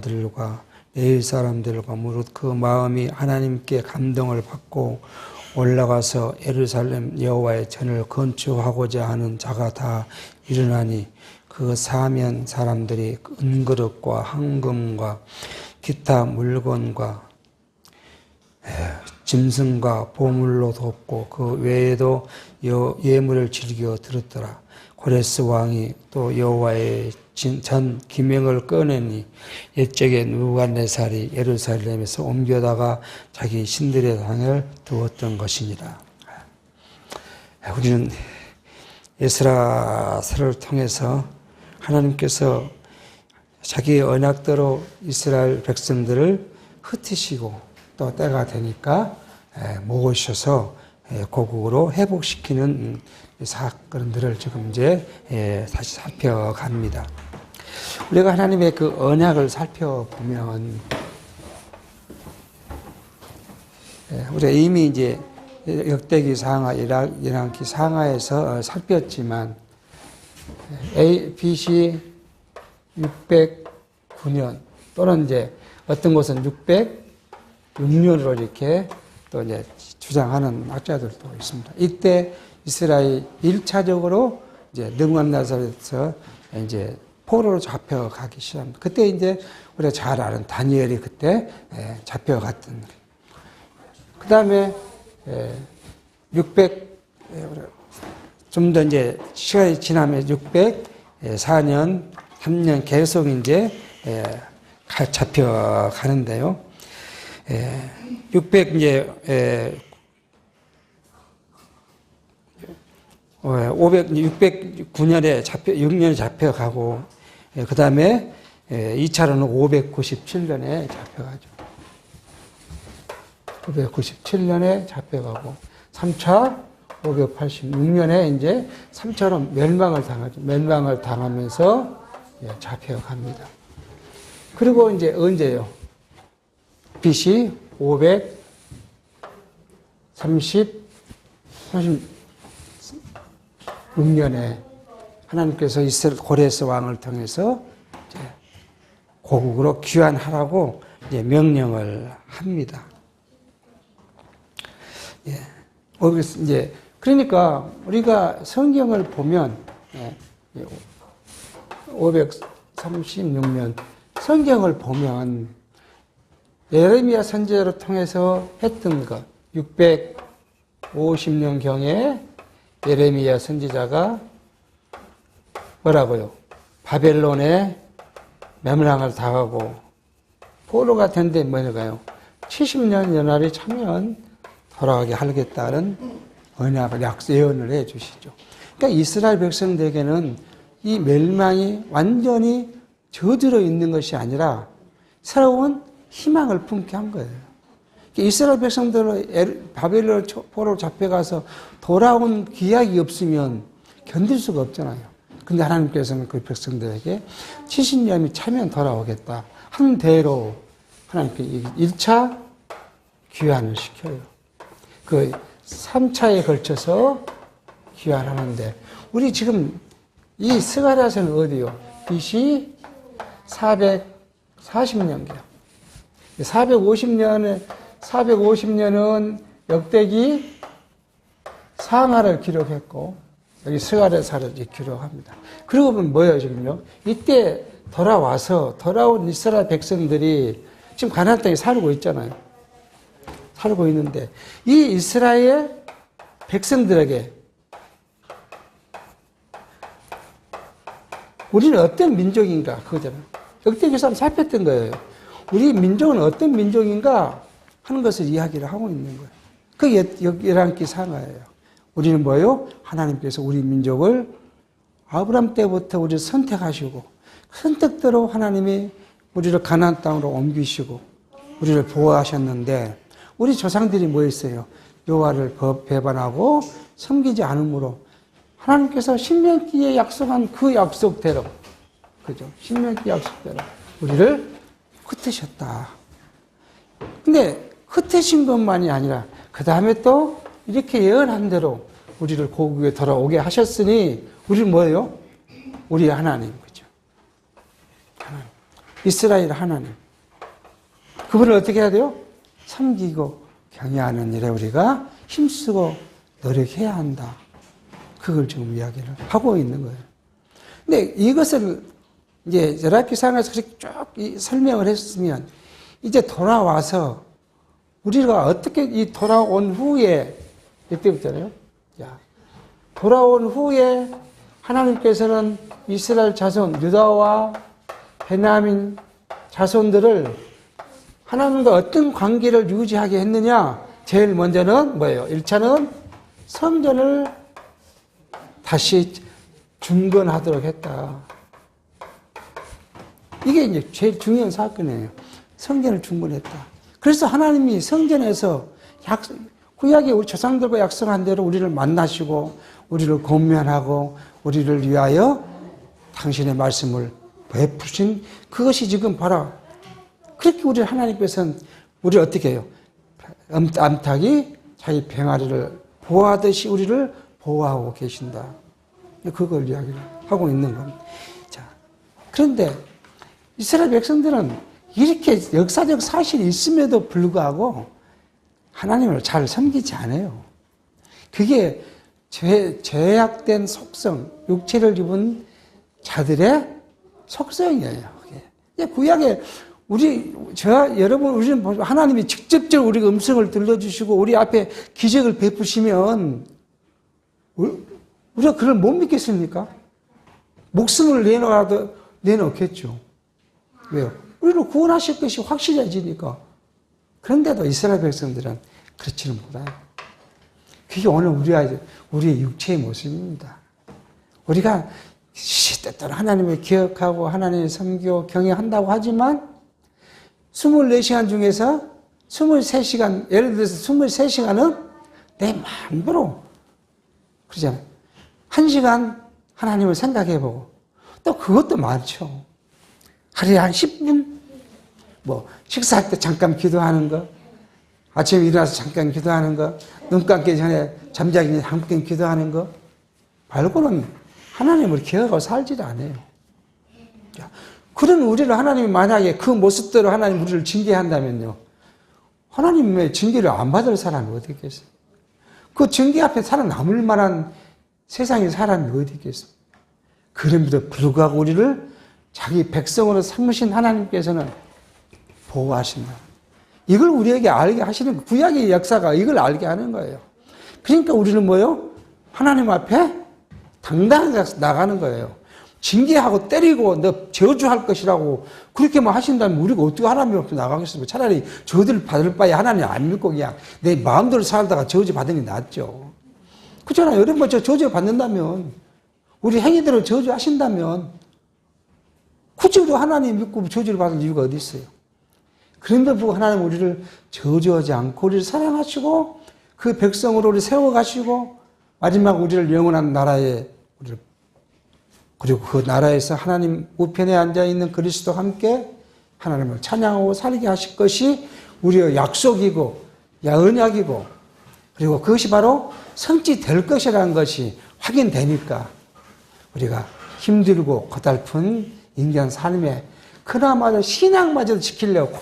사람들과 레위 사람들과 무릇 그 마음이 하나님께 감동을 받고 올라가서 예루살렘 여호와의 전을 건축하고자 하는 자가 다 일어나니 그 사면 사람들이 은그릇과 황금과 기타 물건과 짐승과 보물로 돕고 그 외에도 예물을 즐겨 들었더라. 고레스 왕이 또 여호와의 전 기명을 꺼내니 옛적에 느부갓네살이 예루살렘에서 옮겨다가 자기 신들의 당을 두었던 것이니라. 우리는 에스라서를 통해서 하나님께서 자기의 언약대로 이스라엘 백성들을 흩으시고 또 때가 되니까 모으셔서 고국으로 회복시키는 사건들을 지금 이제 다시 살펴갑니다. 우리가 하나님의 그 언약을 살펴보면 우리가 이미 이제 역대기 상하, 열왕기 상하에서 살폈지만 BC 609년 또는 이제 어떤 곳은 606년으로 이렇게 또 이제 주장하는 학자들도 있습니다. 이때 이스라엘이 1차적으로 이제 느부갓네살에서 이제 포로로 잡혀가기 시작합니다. 그때 이제 우리가 잘 아는 다니엘이 그때 잡혀갔던. 그 다음에 좀 더 이제 시간이 지나면 604년, 3년 계속 이제 잡혀가는데요. 609년에 6년에 잡혀가고, 그 다음에 2차로는 597년에 잡혀가죠. 597년에 잡혀가고, 3차 586년에 이제 3차로 멸망을 당하죠. 멸망을 당하면서 잡혀갑니다. 그리고 이제 언제요? BC 536년에 하나님께서 이스라엘 고레스 왕을 통해서 이제 고국으로 귀환하라고 이제 명령을 합니다. 이제 그러니까 우리가 성경을 보면 536년 성경을 보면 예레미야 선지자를 통해서 했던 것 650년경에 예레미야 선지자가 뭐라고요? 바벨론에 멸망을 당하고 포로가 된 데 뭐냐가요? 70년 연합이 차면 돌아가게 하겠다는 언약을 예언을 해 주시죠. 그러니까 이스라엘 백성들에게는 이 멸망이 완전히 저들어 있는 것이 아니라 새로운 희망을 품게 한 거예요. 이스라엘 백성들은 바벨론 포로로 잡혀가서 돌아온 기약이 없으면 견딜 수가 없잖아요. 근데 하나님께서는 그 백성들에게 70년이 차면 돌아오겠다 한 대로 하나님께 1차 귀환을 시켜요. 그 3차에 걸쳐서 귀환하는데 우리 지금 이 스가랴서는 어디요? BC 440년경. 450년은 역대기 상하를 기록했고 여기 스가랴서를 기록합니다. 그러고 보면 뭐예요 지금요? 이때 돌아온 이스라엘 백성들이 지금 가나안 땅에 살고 있잖아요. 살고 있는데 이 이스라엘 백성들에게 우리는 어떤 민족인가 그거잖아요. 역대기에서 살폈던 거예요. 우리 민족은 어떤 민족인가 하는 것을 이야기를 하고 있는 거예요. 그게 열왕기 상하예요. 우리는 뭐예요? 하나님께서 우리 민족을 아브라함 때부터 우리를 선택하시고 선택대로 하나님이 우리를 가나안 땅으로 옮기시고 우리를 보호하셨는데 우리 조상들이 뭐 했어요? 여호와를 배반하고 섬기지 않으므로 하나님께서 신명기에 약속한 그 약속대로 그죠? 신명기 약속대로 우리를 흩으셨다. 근데 흩으신 것만이 아니라 그 다음에 또 이렇게 예언한 대로 우리를 고국에 돌아오게 하셨으니 우리는 뭐예요? 우리 하나님 그죠? 하나님. 이스라엘 하나님. 그분을 어떻게 해야 돼요? 섬기고 경외하는 일에 우리가 힘쓰고 노력해야 한다. 그걸 지금 이야기를 하고 있는 거예요. 근데 이것을 이제 열왕기상에서 그렇게 쭉 설명을 했으면 이제 돌아와서 우리가 어떻게 이 돌아온 후에 이때부터요. 야, 돌아온 후에 하나님께서는 이스라엘 자손 유다와 베냐민 자손들을 하나님과 어떤 관계를 유지하게 했느냐? 제일 먼저는 뭐예요? 1차는 성전을 다시 중건하도록 했다. 이게 이제 제일 중요한 사건이에요. 성전을 중건했다. 그래서 하나님이 성전에서 구약에 우리 조상들과 약속한 대로 우리를 만나시고 우리를 권면하고 우리를 위하여 당신의 말씀을 베푸신 그것이 지금 바로 그렇게 우리 하나님께서는 우리를 어떻게 해요? 암탉이 자기 병아리를 보호하듯이 우리를 보호하고 계신다. 그걸 이야기를 하고 있는 겁니다. 자, 그런데 이스라엘 백성들은 이렇게 역사적 사실이 있음에도 불구하고 하나님을 잘 섬기지 않아요. 그게 죄악된 속성, 육체를 입은 자들의 속성이에요. 그게. 구약에 여러분, 우리는 하나님이 직접적으로 우리 음성을 들려주시고 우리 앞에 기적을 베푸시면 우리가 그걸 못 믿겠습니까? 목숨을 내놓겠죠. 왜요? 우리를 구원하실 것이 확실해지니까. 그런데도 이스라엘 백성들은 그렇지는 못해요. 그게 오늘 우리의 육체의 모습입니다. 우리가 시때때로 하나님을 기억하고 하나님을 섬기고 경외한다고 하지만 24시간 중에서 23시간, 예를 들어서 23시간은 내 마음대로 그러잖아요. 1시간 하나님을 생각해보고 또 그것도 많죠. 하루에 한 10분? 식사할 때 잠깐 기도하는 거, 아침에 일어나서 잠깐 기도하는 거, 눈 감기 전에 잠자기 전에 잠깐 기도하는 거 말고는 하나님을 기억하고 살지도 않아요. 그런 우리를 하나님이 만약에 그 모습대로 하나님 우리를 징계한다면요. 하나님의 징계를 안 받을 사람이 어디 있겠어요? 그 징계 앞에 살아남을 만한 세상에 사람이 어디 있겠어요? 그럼에도 불구하고 우리를 자기 백성으로 삼으신 하나님께서는 보호하신다. 이걸 우리에게 알게 하시는 구약의 역사가 이걸 알게 하는 거예요. 그러니까 우리는 뭐예요? 하나님 앞에 당당하게 나가는 거예요. 징계하고 때리고 너 저주할 것이라고 그렇게 하신다면 우리가 어떻게 하나님 앞에 나가겠습니까? 차라리 저주를 받을 바에 하나님 안 믿고 그냥 내 마음대로 살다가 저주 받는 게 낫죠. 그렇잖아요. 여러분 저주 받는다면 우리 행위대로 저주하신다면 굳이 우리 하나님 믿고 저주를 받을 이유가 어디 있어요? 그런데 불구하고 하나님 우리를 저주하지 않고 우리를 사랑하시고 그 백성으로 우리를 세워가시고 마지막 우리를 영원한 나라에 그리고 그 나라에서 하나님 우편에 앉아있는 그리스도와 함께 하나님을 찬양하고 살게 하실 것이 우리의 약속이고 언약이고 그리고 그것이 바로 성취될 것이라는 것이 확인되니까 우리가 힘들고 고달픈 인간 삶에 그나마도 신앙마저도 지키려고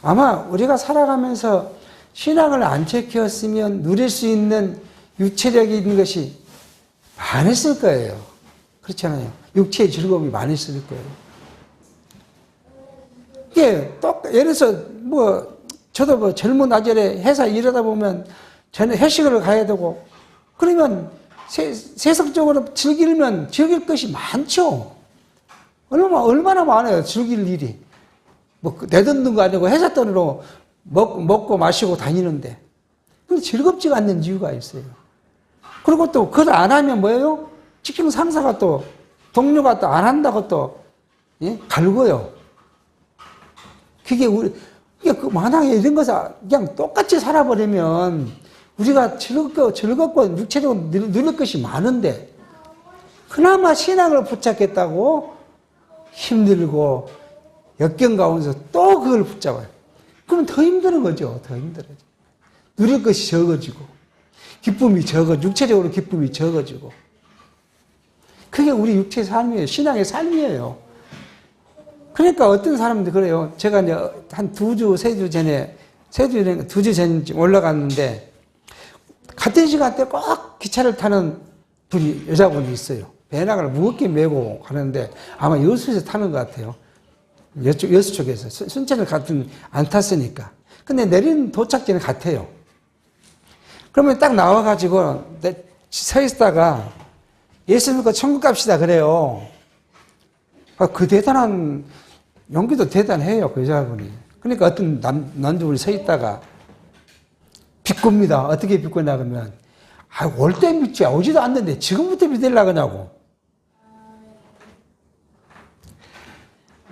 아마 우리가 살아가면서 신앙을 안 지켰으면 누릴 수 있는 유체적인 것이 많았을 거예요. 그렇잖아요. 육체의 즐거움이 많았을 거예요. 이게 예를 들어서 저도 젊은 나절에 회사 일하다 보면 저는 회식을 가야 되고 그러면 세상적으로 즐길 것이 많죠. 얼마나 많아요. 즐길 일이. 내 돈 든 거 아니고 회사 돈으로 먹고 마시고 다니는데. 근데 즐겁지가 않는 이유가 있어요. 그리고 또 그걸 안 하면 뭐예요? 직장 상사가 또 동료가 또 안 한다고 또 갈고요. 그게 만약에 이런 것을 그냥 똑같이 살아버리면 우리가 즐겁고 육체적으로 누릴 것이 많은데 그나마 신앙을 붙잡겠다고 힘들고 역경 가운데서 또 그걸 붙잡아요. 그러면 더 힘드는 거죠. 더 힘들어져. 누릴 것이 적어지고 기쁨이 육체적으로 기쁨이 적어지고 그게 우리 육체의 삶이에요. 신앙의 삶이에요. 그러니까 어떤 사람들 그래요. 제가 이제 한 2주 전에 올라갔는데, 같은 시간대 꼭 기차를 타는 분이, 여자분이 있어요. 배낭을 무겁게 메고 가는데, 아마 여수에서 타는 것 같아요. 여수 쪽에서. 순천을 안 탔으니까. 근데 내리는 도착지는 같아요. 그러면 딱 나와가지고, 서 있다가, 예수 믿고 천국 갑시다, 그래요. 그 대단한, 용기도 대단해요, 그 여자분이. 그러니까 어떤 남자분이 서 있다가, 비꼬입니다. 어떻게 비꼬냐, 그러면. 올 때 믿지, 오지도 않는데, 지금부터 믿으려고 하냐고.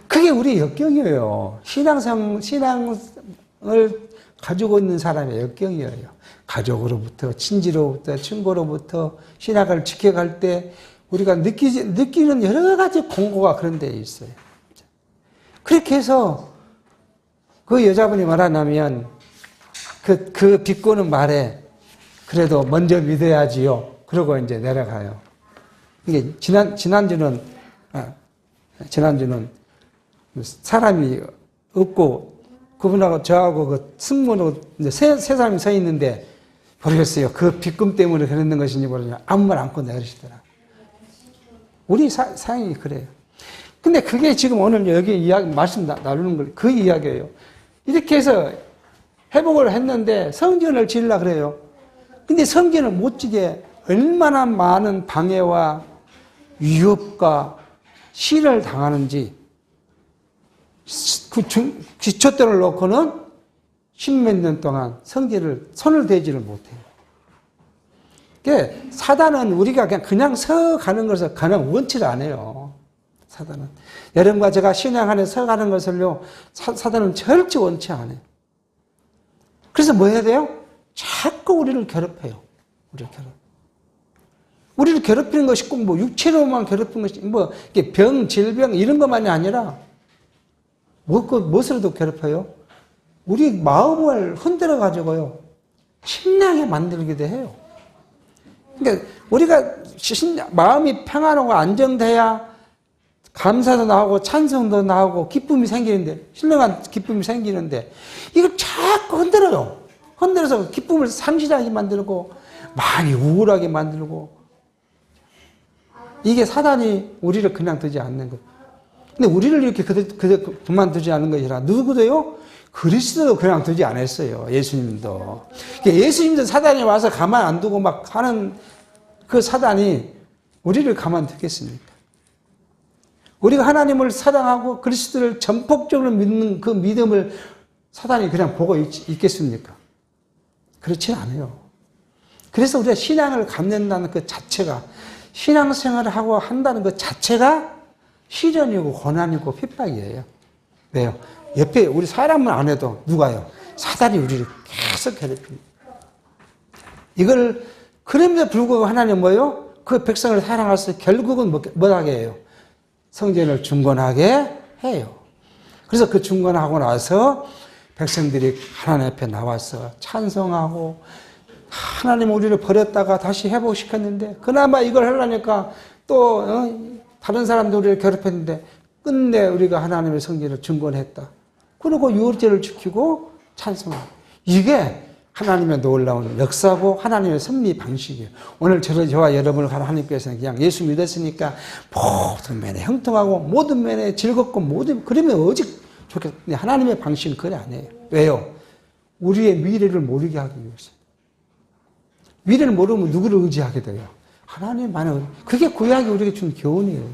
그게 우리 역경이에요. 신앙을 가지고 있는 사람의 역경이에요. 가족으로부터, 친지로부터, 친구로부터 신앙을 지켜갈 때 우리가 느끼는 여러 가지 공고가 그런 데 있어요. 그렇게 해서 그 여자분이 말하냐면 그 비꼬는 말에 그래도 먼저 믿어야지요. 그러고 이제 내려가요. 이게 지난주는 사람이 없고 그분하고 저하고 그 승무원으로 이제 세 사람이 서 있는데 모르겠어요. 그 비금 때문에 그랬는 것인지 모르지만 아무 말 않고 내리시더라고요. 우리 사양이 그래요. 근데 그게 지금 오늘 여기 말씀 나누는 걸 그 이야기예요. 이렇게 해서 회복을 했는데 성전을 지으려고 그래요. 근데 성전을 못 지게 얼마나 많은 방해와 위협과 시를 당하는지 그 기초대를 놓고는 10몇 년 동안 성전을 손을 대지를 못해요. 그러니까 사단은 우리가 그냥 서 가는 것을 그냥 원치를 안 해요. 사단은. 여러분과 제가 신앙 안에 서 가는 것을요, 사단은 절대 원치 안 해요. 그래서 뭐 해야 돼요? 자꾸 우리를 괴롭혀요. 우리를 괴롭히는 것이 꼭 뭐 육체로만 괴롭히는 것이 뭐 병, 질병 이런 것만이 아니라 무엇으로도 괴롭혀요? 우리 마음을 흔들어 가지고요, 심란하게 만들기도 해요. 그러니까 우리가 마음이 평안하고 안정돼야 감사도 나오고 찬송도 나오고 기쁨이 생기는데, 신령한 기쁨이 생기는데 이걸 자꾸 흔들어요. 흔들어서 기쁨을 상실하게 만들고 많이 우울하게 만들고, 이게 사단이 우리를 그냥 두지 않는 거예요. 근데 우리를 이렇게 그만두지 않는 것이라 누구도요? 그리스도도 그냥 두지 않았어요. 예수님도. 예수님도 사단이 와서 가만 안 두고 막 하는 그 사단이 우리를 가만두겠습니까? 우리가 하나님을 사랑하고 그리스도를 전폭적으로 믿는 그 믿음을 사단이 그냥 보고 있겠습니까? 그렇지 않아요. 그래서 우리가 신앙을 갖는다는 그 자체가, 신앙생활을 하고 한다는 그 자체가 시련이고 고난이고 핍박이에요. 왜요? 옆에 우리 사람은 안 해도 누가요? 사단이 우리를 계속 괴롭힙니다. 이걸 그럼에도 불구하고 하나님 뭐요? 그 백성을 사랑해서 결국은 뭐하게 해요? 성전을 중건하게 해요. 그래서 그 중건하고 나서 백성들이 하나님 앞에 나와서 찬송하고, 하나님 우리를 버렸다가 다시 회복시켰는데, 그나마 이걸 하려니까 또 다른 사람들 우리를 괴롭혔는데 끝내 우리가 하나님의 성전을 중건했다. 그리고 유월절을 지키고 찬송하고, 이게 하나님의 놀라운 역사고 하나님의 섭리 방식이에요. 오늘 저와 여러분을 하나님께서는 그냥 예수 믿었으니까 모든 면에 형통하고 모든 면에 즐겁고 그러면 오직 좋겠는데, 하나님의 방식은 그래 안 해요. 왜요? 우리의 미래를 모르게 하기 위해서. 미래를 모르면 누구를 의지하게 돼요? 하나님만을. 그게 구약이 우리에게 준 교훈이에요.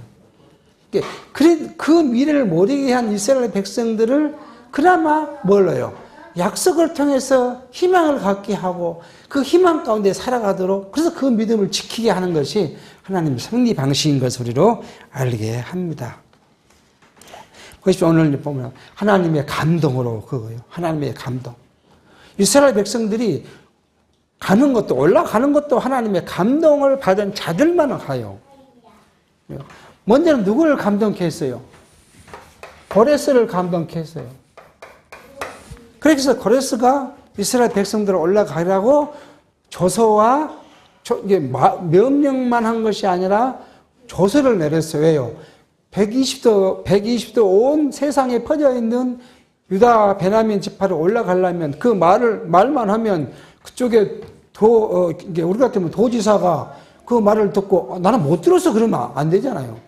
그 미래를 모르게 한 이스라엘 백성들을 그나마 뭘로요? 약속을 통해서 희망을 갖게 하고 그 희망 가운데 살아가도록, 그래서 그 믿음을 지키게 하는 것이 하나님의 섭리 방식인 것을 우리로 알게 합니다. 그것이 오늘 보면 하나님의 감동으로 그거예요. 하나님의 감동. 이스라엘 백성들이 가는 것도, 올라가는 것도 하나님의 감동을 받은 자들만 가요. 먼저는 누구를 감동케 했어요? 고레스를 감동케 했어요. 그래서 고레스가 이스라엘 백성들을 올라가라고 조서와 명령만 한 것이 아니라 조서를 내렸어요. 왜요? 120도 온 세상에 퍼져 있는 유다 베냐민 지파를 올라가려면 그 말만 하면 그쪽에 이게 우리 같으면 도지사가 그 말을 듣고 나는 못 들었어 그러면 안 되잖아요.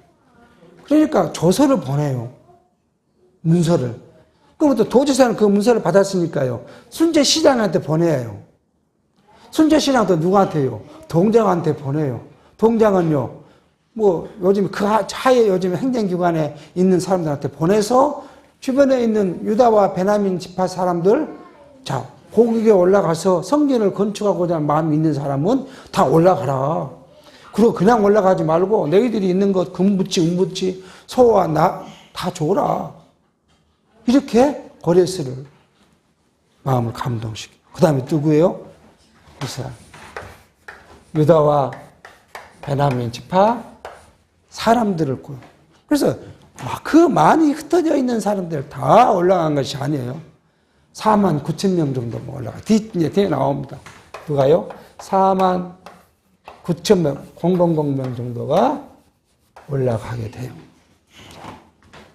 그러니까 조서를 보내요. 문서를. 그부터 도지사는 그 문서를 받았으니까요. 순제시장한테 보내요. 순제시장도 누구한테요? 동장한테 보내요. 동장은요, 뭐 요즘 그 하에 요즘 행정기관에 있는 사람들한테 보내서 주변에 있는 유다와 베냐민 지파 사람들, 자, 고국에 올라가서 성전을 건축하고자 하는 마음이 있는 사람은 다 올라가라. 그리고 그냥 올라가지 말고 너희들이 있는 것 금붙이, 은붙이, 소와 나 다 줘라. 이렇게 고레스를 마음을 감동시켜. 그 다음에 누구예요? 이스라엘. 유다와 베냐민 지파 사람들을 꾸요. 그래서 그 많이 흩어져 있는 사람들 다 올라간 것이 아니에요. 4만 9천 명 정도 올라가. 뒤에 나옵니다. 누가요? 4만 9천 명, 000명 정도가 올라가게 돼요.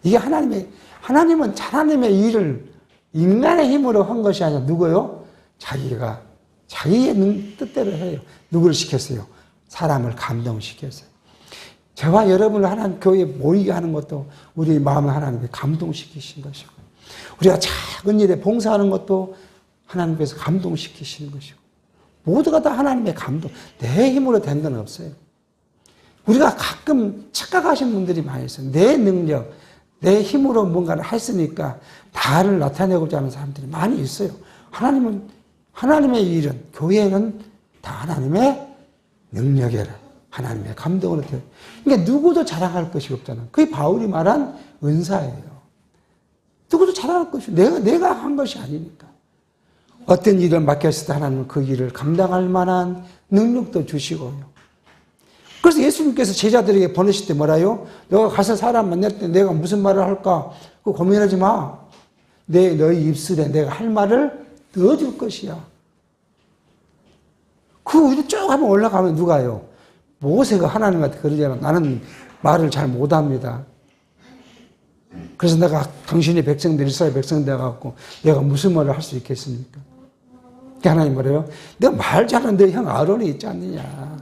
이게 하나님은 하나님의 일을 인간의 힘으로 한 것이 아니라 누구요? 자기의 뜻대로 해요. 누구를 시켰어요? 사람을 감동시켰어요. 저와 여러분을 하나님 교회에 모이게 하는 것도 우리 마음을 하나님께 감동시키신 것이고, 우리가 작은 일에 봉사하는 것도 하나님께서 감동시키시는 것이고, 모두가 다 하나님의 감동, 내 힘으로 된 건 없어요. 우리가 가끔 착각하신 분들이 많이 있어요. 내 능력, 내 힘으로 뭔가를 했으니까 나를 나타내고자 하는 사람들이 많이 있어요. 하나님의 일은, 교회는 다 하나님의 능력이라, 하나님의 감동으로 되어. 그러니까 누구도 자랑할 것이 없잖아요. 그게 바울이 말한 은사예요. 누구도 자랑할 것이, 내가 한 것이 아니니까. 어떤 일을 맡겼을 때 하나님은 그 일을 감당할 만한 능력도 주시고요. 그래서 예수님께서 제자들에게 보내실 때 뭐라요? 너가 가서 사람 만날 때 내가 무슨 말을 할까? 그거 고민하지 마. 너희 입술에 내가 할 말을 넣어줄 것이야. 그 위로 쭉 한번 올라가면 누가요? 모세가 하나님한테 그러잖아. 나는 말을 잘 못합니다. 그래서 내가 당신이 백성들, 이스라엘 백성들 돼갖고 내가 무슨 말을 할 수 있겠습니까? 하나님 뭐래요? 내가 말 잘하는 너 형 아론이 있지 않느냐.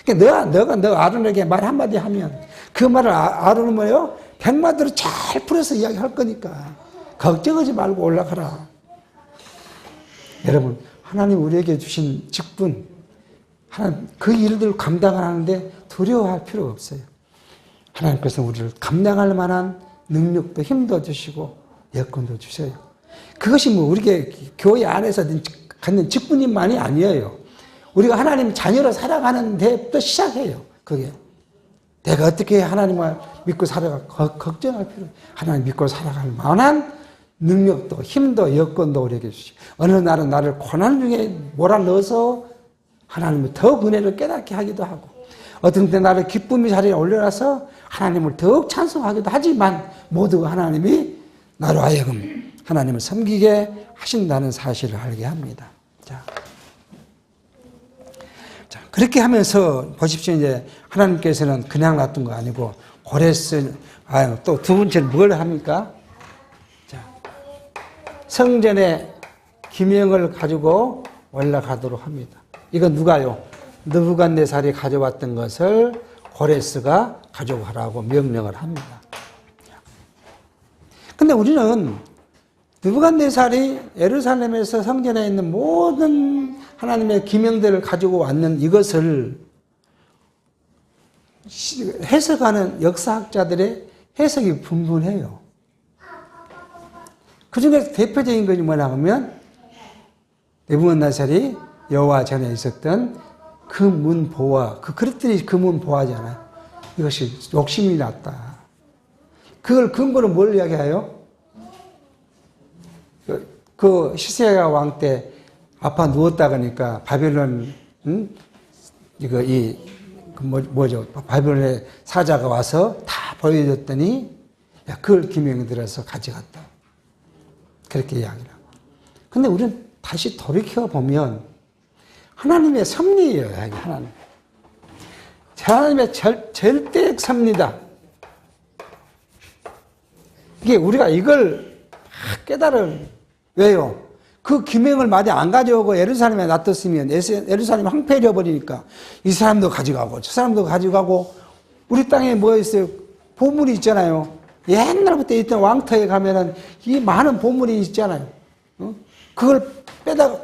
그러니까 너가 아론에게 말 한마디 하면 그 말을 아론은 뭐예요? 백마디로 잘 풀어서 이야기할 거니까 걱정하지 말고 올라가라. 여러분, 하나님 우리에게 주신 직분, 하나님 그 일들을 감당하는데 두려워할 필요가 없어요. 하나님께서 우리를 감당할 만한 능력도 힘도 주시고 여건도 주셔요. 그것이 뭐 우리가 교회 안에서 갖는 직분만이 아니에요. 우리가 하나님 자녀로 살아가는 데부터 시작해요. 그게 내가 어떻게 하나님을 믿고 걱정할 필요. 하나님 믿고 살아갈 만한 능력도 힘도 여건도 우리에게 주시고, 어느 날은 나를 고난 중에 몰아넣어서 하나님을 더 은혜를 깨닫게 하기도 하고, 어떤 때 나를 기쁨의 자리에 올려놔서 하나님을 더욱 찬송하기도 하지만, 모두 하나님이 나로 하여금 하나님을 섬기게 하신다는 사실을 알게 합니다. 자, 그렇게 하면서 보십시오. 이제 하나님께서는 그냥 놔둔 거 아니고 또 두 번째는 뭘 합니까? 자, 성전에 기명을 가지고 올라가도록 합니다. 이건 누가요? 느부갓네살이 가져왔던 것을 고레스가 가져가라고 명령을 합니다. 근데 우리는 느부갓네살이 예루살렘에서 성전에 있는 모든 하나님의 기명들을 가지고 왔는 이것을 해석하는 역사학자들의 해석이 분분해요. 그 중에 대표적인 것이 뭐냐 하면, 느부갓네살이 여호와 전에 있었던 그 문 보화, 그릇들이 그 문 보화잖아요. 이것이 욕심이 났다. 그걸 근거로 뭘 이야기해요? 그 시세야 왕 때 아파 누웠다 그러니까 바벨론, 바벨론의 사자가 와서 다 보여줬더니, 그걸 기명이 들어서 가져갔다. 그렇게 이야기를 하고. 근데 우리는 다시 돌이켜보면, 하나님의 섭리예요, 하나님. 하나님의 절대 섭니다. 이게 우리가 이걸 깨달은, 왜요? 그 기명을 많이 안 가져오고 예루살렘에 놔뒀으면 예루살렘이 황폐해져 버리니까 이 사람도 가져가고 저 사람도 가져가고, 우리 땅에 뭐 있어요? 보물이 있잖아요. 옛날부터 있던 왕터에 가면은 이 많은 보물이 있잖아요. 그걸 빼다가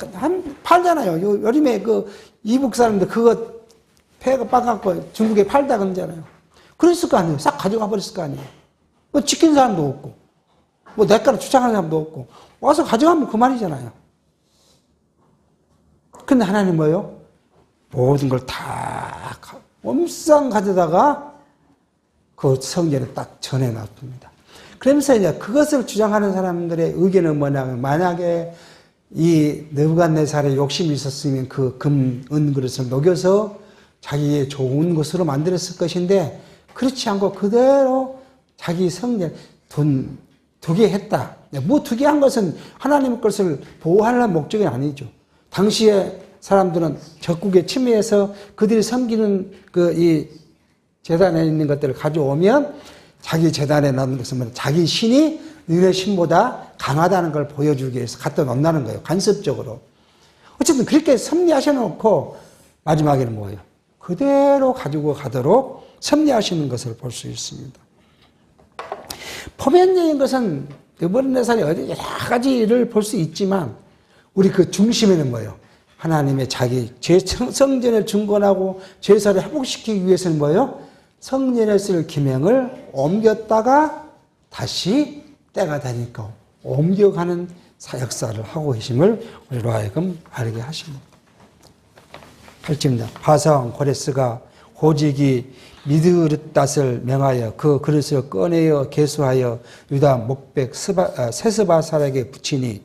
팔잖아요. 요즘에 그 이북 사람들 그거 패가 빠갖고 중국에 팔다 그러잖아요. 그랬을 거 아니에요. 싹 가져가 버렸을 거 아니에요. 뭐 지킨 사람도 없고, 뭐 내 거를 주장하는 사람도 없고, 와서 가져가면 그만이잖아요. 근데 하나님 뭐예요? 모든 걸 다 엄청 가져다가 그 성전에 딱 전해놨습니다. 그러면서 이제 그것을 주장하는 사람들의 의견은 뭐냐면, 만약에 이 느부갓네살에 욕심이 있었으면 그 금, 은 그릇을 녹여서 자기의 좋은 것으로 만들었을 것인데, 그렇지 않고 그대로 자기 성전 돈 두게 했다. 뭐 두게 한 것은 하나님 것을 보호하려는 목적이 아니죠. 당시에 사람들은 적국에 침해해서 그들이 섬기는 이 제단에 있는 것들을 가져오면 자기 제단에 넣는 것은 자기 신이 너네 신보다 강하다는 걸 보여주기 위해서 갖다 놓는다는 거예요. 간섭적으로. 어쨌든 그렇게 섭리하셔놓고 마지막에는 뭐예요? 그대로 가지고 가도록 섭리하시는 것을 볼 수 있습니다. 포면적인 것은 느부갓네살이 여러 가지를 볼 수 있지만, 우리 그 중심에는 뭐예요? 하나님의 자기 성전을 중건하고 제사를 회복시키기 위해서는 뭐예요? 성전에 쓸 기명을 옮겼다가 다시 때가 되니까 옮겨가는 역사를 하고 계심을 우리로 하여금 알게 하십니다. 8절입니다. 바사왕 고레스가 호직이 미드르닷을 명하여 그 그릇을 꺼내어 계수하여 유다 목백 세스바살에게 붙이니,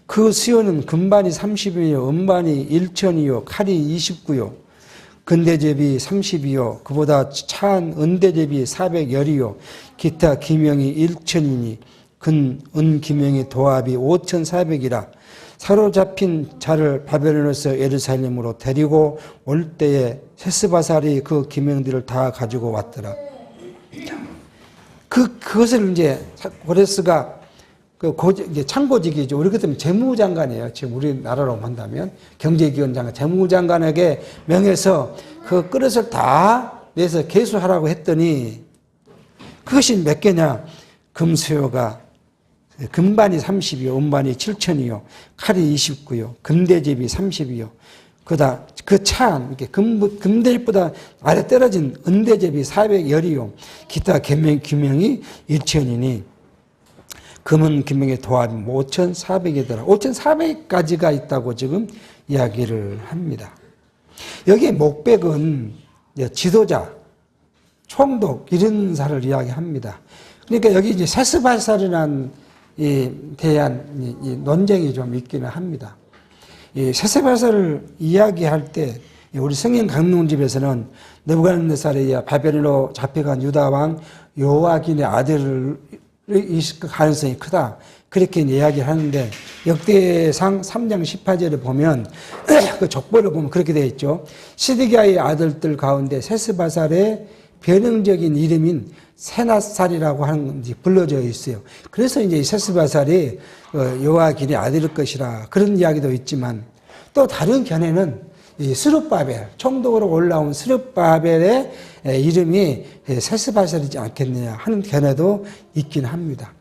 그 수요는 금반이 30이요 은반이 1천이요 칼이 29요 근대제비 30이요 그보다 차한 은대제비 400열이요 기타 기명이 1천이니 은 기명의 도합이 5,400이라. 사로잡힌 자를 바벨론에서 예루살렘으로 데리고 올 때에 세스바살이 그 기명들을 다 가지고 왔더라. 그것을 이제 고레스가 이제 창고직이죠. 우리 같으면 재무장관이에요. 지금 우리나라로 한다면 경제기원장관, 재무장관에게 명해서 그 그릇을 다 내서 계수하라고 했더니, 그것이 몇 개냐? 금수요가 금반이 30이요, 은반이 7천이요, 칼이 29요, 금대접이 30이요. 그 차안, 이렇게 금대접보다 아래 떨어진 은대접이 400열이요. 기타 규명이 1천이니, 금은 규명의 도합이 5,400이더라. 5,400가지가 있다고 지금 이야기를 합니다. 여기 목백은 지도자, 총독, 이런 사를 이야기합니다. 그러니까 여기 이제 세스바살이라는 대한 논쟁이 좀 있기는 합니다. 이 세스바살을 이야기할 때 우리 성경 강론집에서는 느부갓네살이 바벨론으로 잡혀간 유다 왕 요아긴의 아들을 있을 가능성이 크다, 그렇게 이야기하는데, 역대상 3장 18절을 보면 그 족보를 보면 그렇게 되어 있죠. 시드기야의 아들들 가운데 세스바살의 변형적인 이름인 세낫살이라고 하는 것이 불러져 있어요. 그래서 이제 세스바살이 요아긴의 아들일 것이라 그런 이야기도 있지만, 또 다른 견해는 이 스룹바벨, 총독으로 올라온 스룹바벨의 이름이 세스바살이지 않겠느냐 하는 견해도 있긴 합니다.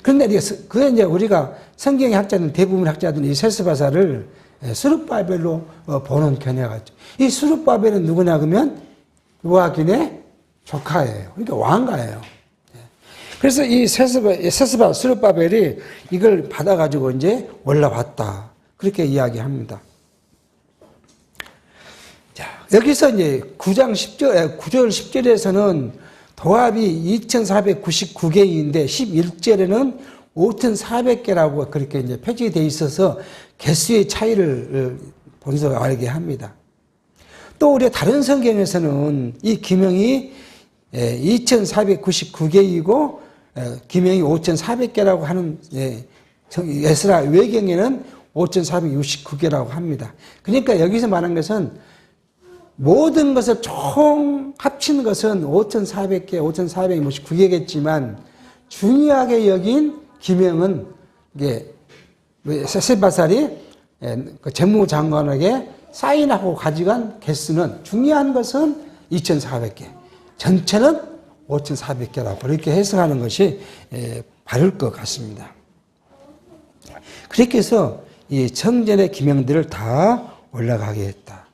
그런데 그게 이제 우리가 성경의 학자는, 대부분 학자들은 이 세스바살을 스룹바벨로 보는 견해가 있죠. 이 스룹바벨은 누구냐 그러면 요아긴의 조카예요. 그러니까 왕가예요. 그래서 이 스룹바벨이 이걸 받아가지고 이제 올라왔다, 그렇게 이야기합니다. 자, 여기서 이제 9절 10절에서는 도합이 2,499개인데 11절에는 5,400개라고 그렇게 이제 표시되어 있어서 개수의 차이를 본서 알게 합니다. 또 우리 다른 성경에서는 이 기명이 2,499개이고 기명이 5,400개라고 하는 에스라 외경에는 5,469개라고 합니다. 그러니까 여기서 말한 것은 모든 것을 총 합친 것은 5,400개, 5,469개겠지만 중요하게 여긴 기명은 이게 세바살이 재무장관에게 사인하고 가져간 개수는 중요한 것은 2,400개, 전체는 5,400개라고 그렇게 해석하는 것이 바를 것 같습니다. 그렇게 해서 이 성전의 기명들을 다 올라가게 했다.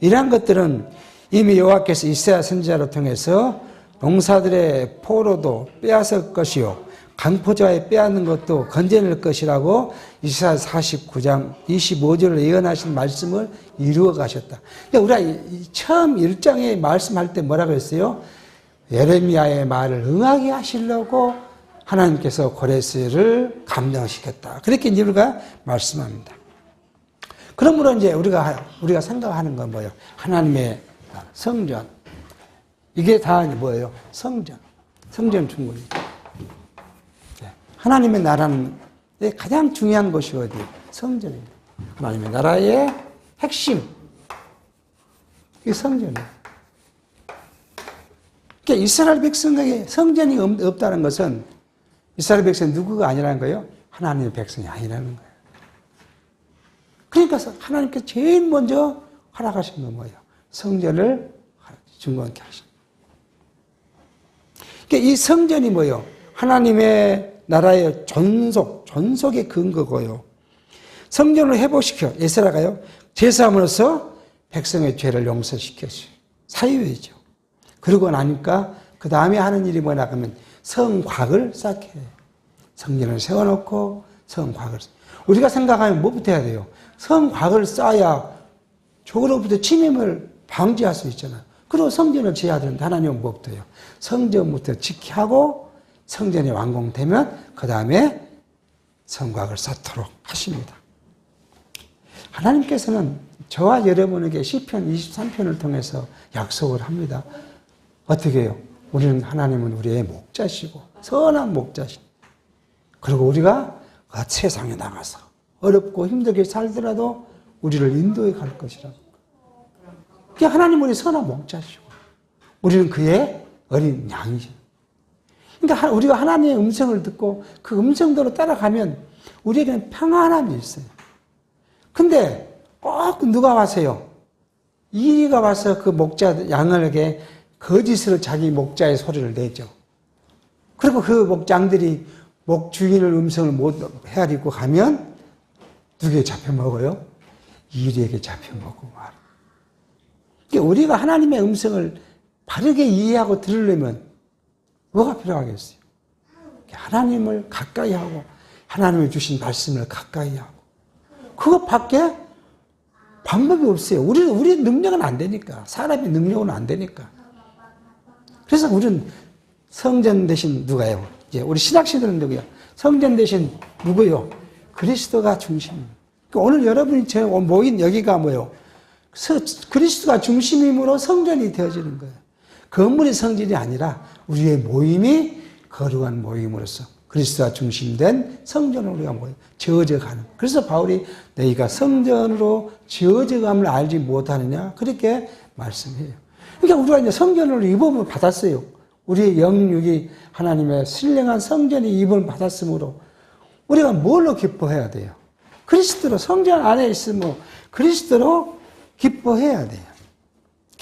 이러한 것들은 이미 여호와께서 이사야 선지자를 통해서 농사들의 포로도 빼앗을 것이요 강포자에 빼앗는 것도 건져낼 것이라고 이사야 49장 25절을 예언하신 말씀을 이루어 가셨다. 그러니까 우리가 처음 1장에 말씀할 때 뭐라고 했어요? 예레미야의 말을 응하게 하시려고 하나님께서 고레스를 감정시켰다. 그렇게 이제 우리가 말씀합니다. 그러므로 이제 우리가 생각하는 건 뭐예요? 하나님의 성전. 이게 다 뭐예요? 성전. 성전 중군이죠. 하나님의 나라는 가장 중요한 것이 어디예요? 성전입니다. 하나님의 나라의 핵심. 이게 성전이에요. 그러니까 이스라엘 백성에게 성전이 없다는 것은 이스라엘 백성이 누구가 아니라는 거예요? 하나님의 백성이 아니라는 거예요. 그러니까 하나님께서 제일 먼저 허락하신 건 뭐예요? 성전을 중건케 하신 거예요. 그러니까 이 성전이 뭐예요? 하나님의 나라의 존속의 근거고요. 성전을 회복시켜, 에스라가요, 제사함으로써 백성의 죄를 용서시켰어요. 사유이죠. 그러고 나니까 그 다음에 하는 일이 뭐냐 하면 성곽을 쌓게 해요. 성전을 세워놓고 성곽을. 우리가 생각하면 뭐부터 해야 돼요? 성곽을 쌓아야 저로부터 침입을 방지할 수 있잖아요. 그리고 성전을 지어야 되는데 하나님은 뭐부터 해요? 성전부터 지키고 성전이 완공되면 그 다음에 성곽을 쌓도록 하십니다. 하나님께서는 저와 여러분에게 시편 23편을 통해서 약속을 합니다. 어떻게 해요? 우리는 하나님은 우리의 목자시고 선한 목자시고 그리고 우리가 세상에 나가서 어렵고 힘들게 살더라도 우리를 인도해 갈 것이라고. 하나님은 우리 선한 목자시고 우리는 그의 어린 양이죠. 그러니까 우리가 하나님의 음성을 듣고 그 음성대로 따라가면 우리에게는 평안함이 있어요. 근데 꼭 누가 와서요? 이리가 와서 그 목자 양에게 거짓으로 자기 목자의 소리를 내죠. 그리고 그 목장들이 목 주인을 음성을 못 헤아리고 가면 누구에게 잡혀먹어요? 이리에게 잡혀먹고 말아. 그러니까 우리가 하나님의 음성을 바르게 이해하고 들으려면 뭐가 필요하겠어요? 하나님을 가까이 하고 하나님이 주신 말씀을 가까이 하고 그것밖에 방법이 없어요. 우리 능력은 안 되니까. 사람의 능력은 안 되니까. 그래서 우리는 성전 대신 누가요? 이제 우리 신학생들은 누구요? 성전 대신 누구요? 그리스도가 중심입니다. 그러니까 오늘 여러분이 모인 여기가 뭐예요? 그리스도가 중심이므로 성전이 되어지는 거예요. 건물이 성전이 아니라 우리의 모임이 거룩한 모임으로서 그리스도가 중심된 성전을 우리가 지어져가는. 그래서 바울이 너희가 성전으로 지어져감을 알지 못하느냐 그렇게 말씀해요. 그러니까 우리가 이제 성전을 입음을 받았어요. 우리의 영육이 하나님의 신령한 성전이 입음을 받았으므로 우리가 뭘로 기뻐해야 돼요? 그리스도로 성전 안에 있으면 그리스도로 기뻐해야 돼요.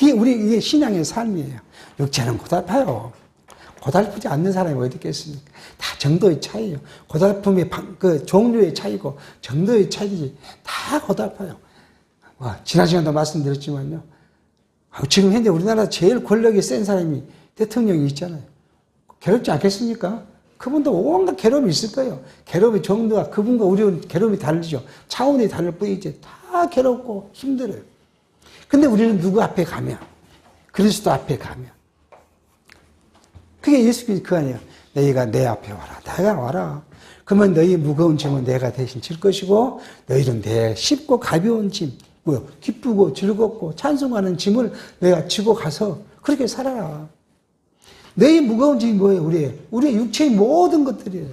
이게 신앙의 삶이에요. 육체는 고달파요. 고달프지 않는 사람이 어디 있겠습니까? 다 정도의 차이예요. 고달픔의 그 종류의 차이고 정도의 차이지 다 고달파요. 지난 시간도 말씀드렸지만요. 지금 현재 우리나라 제일 권력이 센 사람이 대통령이 있잖아요. 괴롭지 않겠습니까? 그분도 온갖 괴롭이 있을 거예요. 괴롭의 정도가 그분과 우리는 괴롭이 다르죠. 차원이 다를 뿐이지 다 괴롭고 힘들어요. 근데 우리는 누구 앞에 가면 그리스도 앞에 가면 그게 예수님이 그 아니에요. 너희가 내 앞에 와라. 내가 와라. 그러면 너희 무거운 짐은 내가 대신 질 것이고 너희는 내 쉽고 가벼운 짐, 기쁘고 즐겁고 찬송하는 짐을 내가 지고 가서 그렇게 살아라. 너희 무거운 짐이 뭐예요? 우리의 육체의 모든 것들이에요.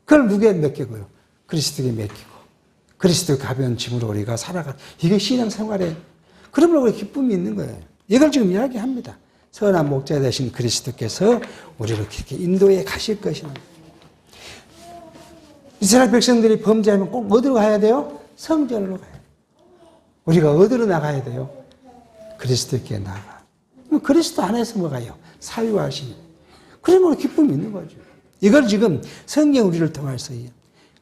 그걸 누구에 맡기고요? 그리스도에게 맡기고 그리스도의 가벼운 짐으로 우리가 살아가. 이게 신앙생활에 그러므로 우리 기쁨이 있는 거예요. 이걸 지금 이야기합니다. 선한 목자 되신 그리스도께서 우리를 그렇게 인도해 가실 것이라는. 이스라엘 백성들이 범죄하면 꼭 어디로 가야 돼요? 성전으로 가야 돼요. 우리가 어디로 나가야 돼요? 그리스도께 나가. 그리스도 안에서 뭐가요? 사유하시니. 그러므로 기쁨이 있는 거죠. 이걸 지금 성경 우리를 통해서.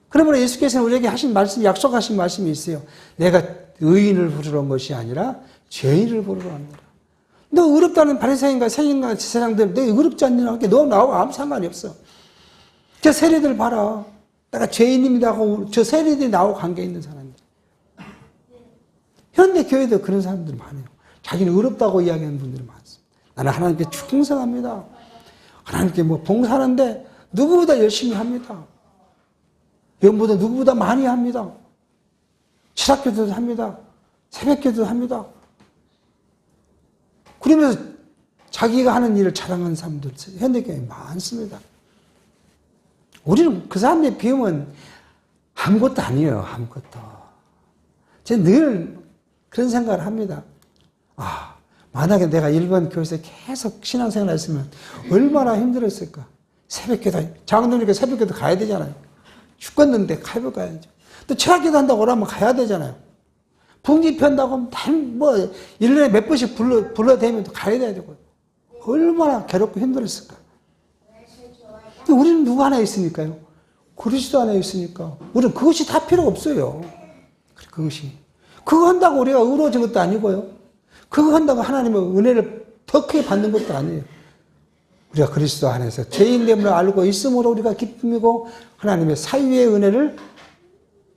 그러므로 예수께서는 우리에게 하신 말씀, 약속하신 말씀이 있어요. 내가 의인을 부르러 온 것이 아니라 죄인을 부르러 합니다. 너 의롭다는 바리새인과 세인과 제사장들, 너 의롭지 않냐? 너 나와 아무 상관이 없어. 저 세리들 봐라. 내가 죄인입니다 하고 저 세리들이 나하고 관계 있는 사람들. 현대 교회도 그런 사람들 많아요. 자기는 의롭다고 이야기하는 분들이 많습니다. 나는 하나님께 충성합니다. 하나님께 뭐 봉사하는데 누구보다 열심히 합니다. 영보다 누구보다 많이 합니다. 철학교도도 합니다. 새벽교도도 합니다. 그러면서 자기가 하는 일을 자랑하는 사람들 현대교회에 많습니다. 우리는 그 사람들에 비하면 아무것도 아니에요. 아무것도. 제가 늘 그런 생각을 합니다. 만약에 내가 일반 교회에서 계속 신앙생활을 했으면 얼마나 힘들었을까. 새벽기도, 장로니까 새벽기도 가야 되잖아요. 죽겠는데 칼부 가야죠. 또 철학기도 한다고 오라면 가야 되잖아요. 분기표 한다고 하면 뭐 1년에 몇 번씩 불러대면 또 가야 되고. 얼마나 괴롭고 힘들었을까. 근데 우리는 누구 하나 있으니까요? 그리스도 하나 있으니까. 우리는 그것이 다 필요 없어요. 그것이. 그거 한다고 우리가 의로워진 것도 아니고요. 그거 한다고 하나님의 은혜를 더 크게 받는 것도 아니에요. 우리가 그리스도 안에서 죄인됨을 알고 있음으로 우리가 기쁨이고 하나님의 사유의 은혜를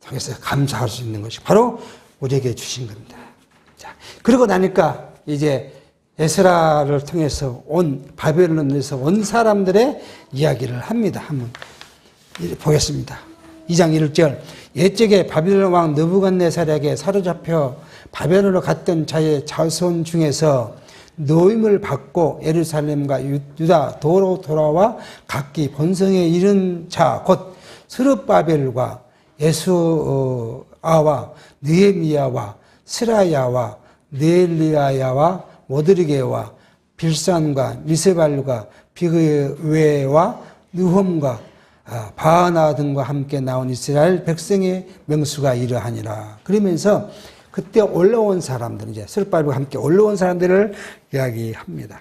통해서 감사할 수 있는 것이 바로 우리에게 주신 겁니다. 자, 그러고 나니까 이제 에스라를 통해서 바벨론에서 온 사람들의 이야기를 합니다. 한번 보겠습니다. 2장 1절. 옛적에 바벨론 왕 느부갓네살에게 사로잡혀 바벨론으로 갔던 자의 자손 중에서 노임을 받고 예루살렘과 유다 도로 돌아와 각기 본성에 이른 자 곧 스룹바벨과 예수아와 느헤미야와 스라야와 느엘리야와 모드리게와 빌산과 미세발과 비그웨와 느홈과 바하나 등과 함께 나온 이스라엘 백성의 명수가 이러하니라. 그러면서 그때 올라온 사람들, 이제 스룹바벨과 함께 올라온 사람들을 이야기합니다.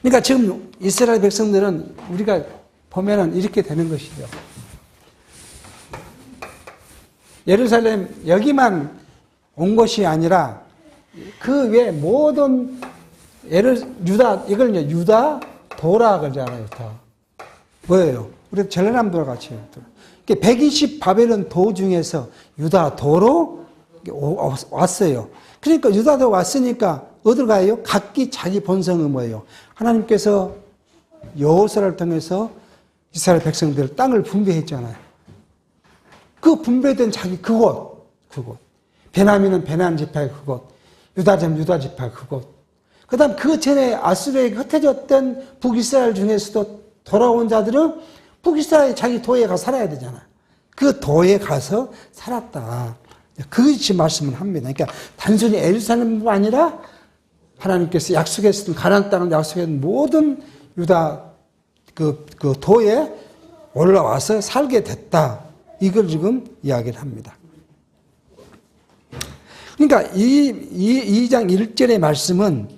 그러니까 지금 이스라엘 백성들은 우리가 보면은 이렇게 되는 것이죠. 예루살렘 여기만 온 것이 아니라 그 외 모든 유다, 이걸 유다 도라 그러잖아요. 다. 뭐예요? 우리 전라남도와 같이. 120 바벨론 도 중에서 유다 도로 왔어요. 그러니까 유다도 왔으니까 어디로 가요? 각기 자기 본성은 뭐예요? 하나님께서 여호수아를 통해서 이스라엘 백성들 땅을 분배했잖아요. 그 분배된 자기 그곳. 베냐민은 베냐민 지파의 그곳. 유다는 유다 지파의 그곳. 그 다음 그 전에 아수르에게 흩어졌던 북이스라엘 중에서도 돌아온 자들은 북이스라엘 자기 도에 가서 살아야 되잖아요. 그 도에 가서 살았다. 그것이 말씀을 합니다. 그러니까 단순히 예루살렘뿐만 아니라 하나님께서 약속했던 가나안 땅을 약속했던 모든 유다 그 도에 올라와서 살게 됐다. 이걸 지금 이야기를 합니다. 그러니까 이 2장 1절의 말씀은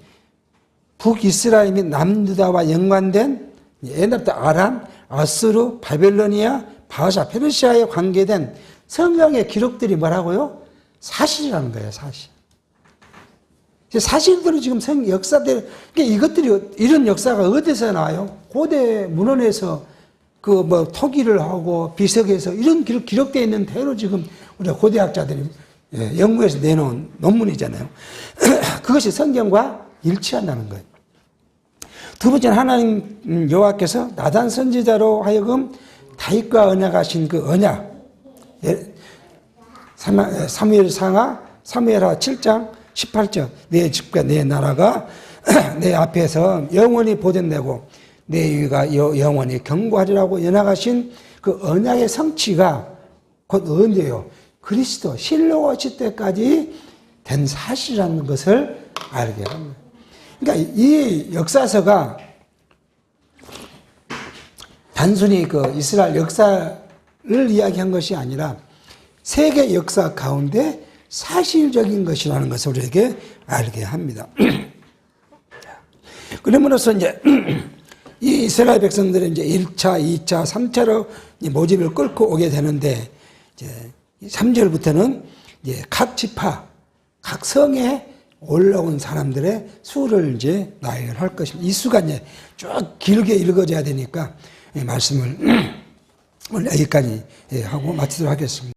북이스라엘 및 남유다와 연관된 옛날부터 아람, 아수르, 바벨로니아, 바샤, 페르시아에 관계된 성경의 기록들이 뭐라고요? 사실이라는 거예요, 사실. 사실대로 지금 역사대로, 그러니까 이것들이, 이런 역사가 어디서 나와요? 고대 문헌에서 토기를 하고 비석에서 이런 기록되어 있는 대로 지금 우리가 고대학자들이 연구해서 내놓은 논문이잖아요. 그것이 성경과 일치한다는 거예요. 두 번째는 하나님 여호와께서 나단 선지자로 하여금 다윗과 언약하신 그 언약, 사무엘하 7장 18절 내 집과 내 나라가 내 앞에서 영원히 보존되고 내 위가 영원히 경고하리라고 언약하신 그 언약의 성취가 곧 언제요? 그리스도 실로 오실 때까지 된 사실이라는 것을 알게 합니다. 그러니까 이 역사서가 단순히 그 이스라엘 역사를 이야기한 것이 아니라 세계 역사 가운데 사실적인 것이라는 것을 우리에게 알게 합니다. 그러므로서 이제 이 이스라엘 백성들은 이제 1차, 2차, 3차로 모집을 끌고 오게 되는데 이제 3절부터는 이제 각 지파, 각 성에 올라온 사람들의 수를 이제 나열할 것입니다. 이 수가 이제 쭉 길게 읽어져야 되니까 말씀을 오늘 여기까지 하고 마치도록 하겠습니다.